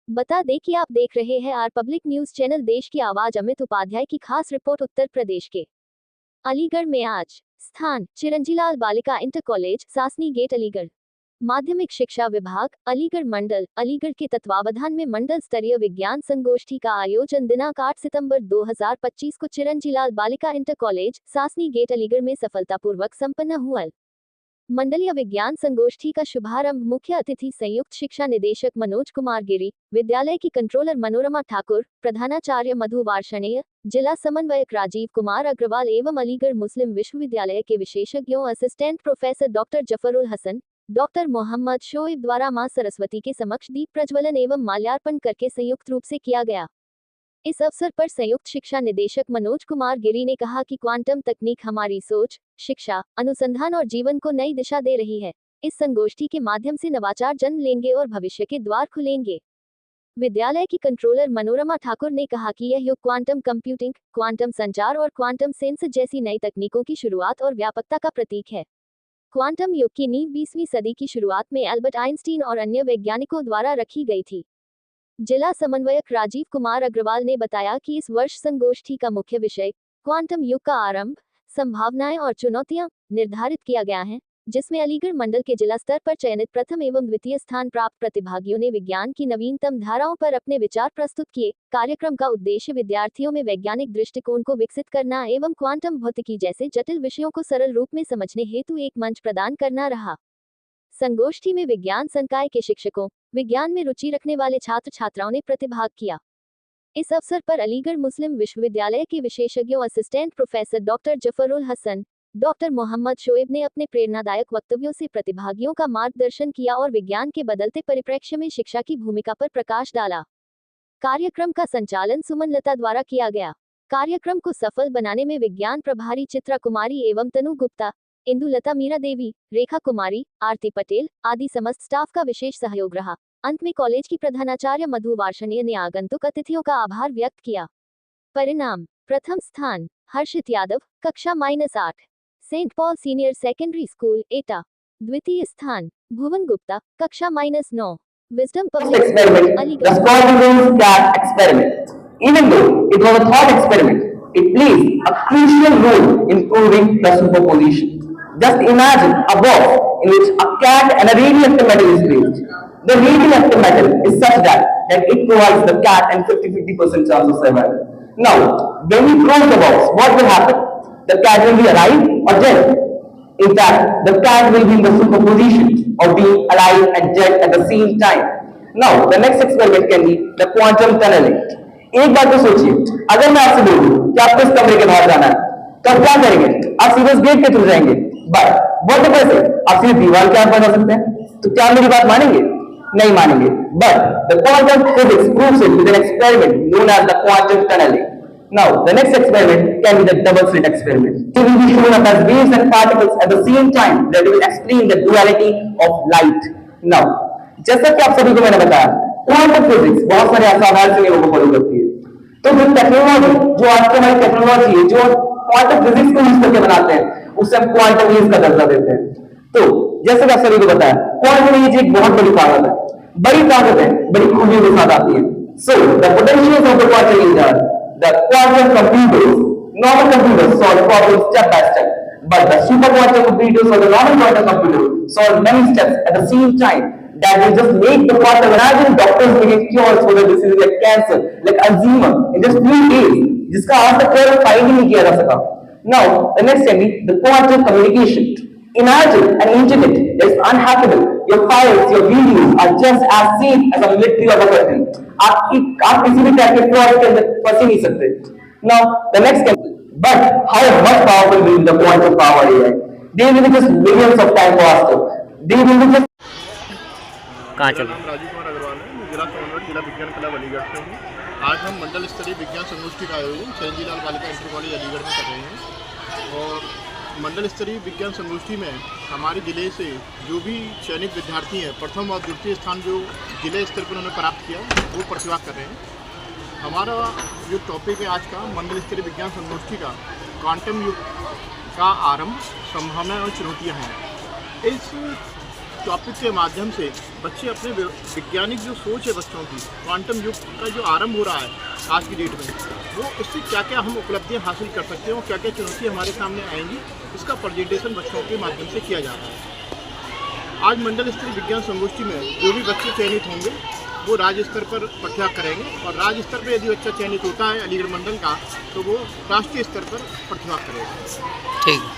बता दें कि आप देख रहे हैं आर पब्लिक न्यूज चैनल। देश की आवाज अमित उपाध्याय की खास रिपोर्ट। उत्तर प्रदेश के अलीगढ़ में आज स्थान Chiranjilal Balika inter college Sasni gate Aligarh. माध्यमिक शिक्षा विभाग अलीगढ़ मंडल अलीगढ़ के तत्वावधान में मंडल स्तरीय विज्ञान संगोष्ठी का आयोजन दिनांक 8 सितंबर 2025 को Chiranjilal Balika inter college Sasni gate Aligarh में सफलतापूर्वक संपन्न हुआ। मंडलीय विज्ञान संगोष्ठी का शुभारंभ मुख्य अतिथि संयुक्त शिक्षा निदेशक मनोज कुमार गिरी, विद्यालय की कंट्रोलर मनोरमा ठाकुर, प्रधानाचार्य मधु वार्षणेय, जिला समन्वयक राजीव कुमार अग्रवाल एवं अलीगढ़ मुस्लिम विश्वविद्यालय के विशेषज्ञों assistant professor doctor Zafarul Hasan, doctor Mohammad Shoaib द्वारा मां सरस्वती के समक्ष दीप प्रज्वलन एवं माल्यार्पण करके संयुक्त रूप से किया गया। इस अवसर पर संयुक्त शिक्षा निदेशक मनोज कुमार गिरी ने कहा कि क्वांटम तकनीक हमारी सोच, शिक्षा, अनुसंधान और जीवन को नई दिशा दे रही है। इस संगोष्ठी के माध्यम से नवाचार जन्म लेंगे और भविष्य के द्वार खुलेंगे। विद्यालय की कंट्रोलर मनोरमा ठाकुर ने कहा कि यह युग क्वांटम कंप्यूटिंग, क्वांटम संचार और क्वांटम सेंस जैसी नई तकनीकों की शुरुआत और व्यापकता का प्रतीक है। क्वांटम युग की नींव 20वीं सदी की शुरुआत में एल्बर्ट आइंस्टीन और अन्य वैज्ञानिकों द्वारा रखी गई थी। जिला समन्वयक राजीव कुमार अग्रवाल ने बताया कि इस वर्ष संगोष्ठी का मुख्य विषय क्वांटम युग का आरंभ, संभावनाएं और चुनौतियां निर्धारित किया गया है, जिसमें अलीगढ़ मंडल के जिला स्तर पर चयनित प्रथम एवं द्वितीय स्थान प्राप्त प्रतिभागियों ने विज्ञान की नवीनतम धाराओं पर अपने विचार प्रस्तुत किए। कार्यक्रम का उद्देश्य विद्यार्थियों में वैज्ञानिक दृष्टिकोण को विकसित करना एवं क्वांटम भौतिकी जैसे जटिल विषयों को सरल रूप में समझने हेतु एक मंच प्रदान करना रहा। संगोष्ठी में विज्ञान संकाय के शिक्षकों, विज्ञान में रुचि रखने वाले छात्र छात्राओं ने प्रतिभाग किया। इस अवसर पर अलीगढ़ मुस्लिम विश्वविद्यालय के विशेषज्ञों assistant professor doctor Zafarul Hasan, doctor Mohammad Shoaib ने अपने प्रेरणादायक वक्तव्यों से प्रतिभागियों का मार्गदर्शन किया और विज्ञान के बदलते परिप्रेक्ष्य में शिक्षा की भूमिका पर प्रकाश डाला। कार्यक्रम का संचालन सुमन लता द्वारा किया गया। कार्यक्रम को सफल बनाने में विज्ञान प्रभारी चित्रा कुमारी एवं तनु गुप्ता, इंदु लता, मीरा देवी, रेखा कुमारी, आरती पटेल आदि समस्त स्टाफ का विशेष सहयोग रहा। अंत में कॉलेज की प्रधानाचार्य मधु वार्षणेय ने आगंतुक अतिथियों का आभार व्यक्त किया। परिणाम: प्रथम स्थान हर्षित यादव, कक्षा -8, Saint Paul senior secondary school, Etah. द्वितीय स्थान भुवन गुप्ता, कक्षा -9, wisdom public school, Aligarh. Even though it was a thought experiment, it plays a crucial role in proving the superposition. Just imagine a box in which a cat and a radioactive metal is placed. The radioactive metal is such that it provides the cat an 50-50% chance of survival. Now, when we close the box, what will happen? The cat will be alive or dead? In fact, the cat will be in the superposition of being alive and dead at the same time. Now, the next experiment can be the quantum tunneling. एक बात तो सोचिए, अगर मैं आपसे बोलूं कि आपको इस कमरे के बाहर जाना है, तो आप क्या करेंगे? आप सीधे गेट के थ्रू जाएंगे। बट बहुत तो कैसे आप सीधे दीवार के आर पार जा सकते हैं। तो क्या मेरी बात मानेंगे? नहीं मानेंगे। But the quantum physics proves it with an experiment known as the quantum tunneling. Now, the next experiment can be the double slit experiment. It will be shown up as waves and particles at the same time that will explain the duality of light. Now, जैसा कि आप सभी को मैंने बताया, quantum physics बहुत सारे असाधारण से नियमों को फॉलो करती है। तो जो टेक्नोलॉजी, जो आज की हमारी टेक्नोलॉजी है, जो क्वांटम फिजिक्स को यूज करके बनाते हैं, उसे हम क्वांटम वेव्स का दर्जा देते हैं। तो जैसे कि आप सभी को बताया, क्वांटम वेव्स एक बहुत बड़ी ताकत है, बड़ी ताकत है, बड़ी खूबियों के साथ आती है। So the potentials of the quantum waves are the quantum computers. Normal computers solve problems step by step, but the super quantum computers or the normal quantum computers solve many steps at the same time. That will just make the quantum. Imagine doctors making cures for the diseases like cancer, like Alzheimer, in just few days, जिसका आज तक कोई find ही नहीं किया जा सका. Now, the next can be the quantum communication. Imagine an internet that is unhackable. Your files, your videos are just as safe as a military of a country. आप किसी भी टाइप के फ्रॉड के अंदर फंस ही नहीं सकते. Now, the next can be, but how much powerful will the quantum power AI? They will be just millions of times faster. They will be just. कहाँ चल? राजीव कुमार अग्रवाल है, मैं जिला समन्वयक जिला विज्ञान क्लब अलीगढ़ से हूँ। आज हम मंडल स्तरीय विज्ञान संगोष्ठी का आयोजन चिरंजीलाल बालिका इंटर कॉलेज अलीगढ़ में कर रहे हैं। और मंडल स्तरीय विज्ञान संगोष्ठी में हमारे ज़िले से जो भी चयनित विद्यार्थी हैं, प्रथम और द्वितीय स्थान जो जिले स्तर पर उन्होंने प्राप्त किया, वो प्रतिभाग कर रहे हैं। हमारा जो टॉपिक है आज का मंडल स्तरीय विज्ञान संगोष्ठी का, क्वांटम युग का आरंभ, संभावनाएं और चुनौतियाँ हैं। इस टॉपिक के माध्यम से बच्चे अपने वैज्ञानिक जो सोच है बच्चों की, क्वांटम युग का जो आरंभ हो रहा है आज की डेट में, वो इससे क्या क्या हम उपलब्धियां हासिल कर सकते हैं और क्या क्या चुनौतियां हमारे सामने आएंगी, इसका प्रेजेंटेशन बच्चों के माध्यम से किया जा रहा है। आज मंडल स्तरीय विज्ञान संगोष्ठी में जो भी बच्चे चयनित होंगे वो राज्य स्तर पर पाठ्यक्रम करेंगे, और राज्य स्तर पर यदि बच्चा चयनित होता है अलीगढ़ मंडल का, तो वो राष्ट्रीय स्तर पर पाठ्यक्रम करेगा। ठीक।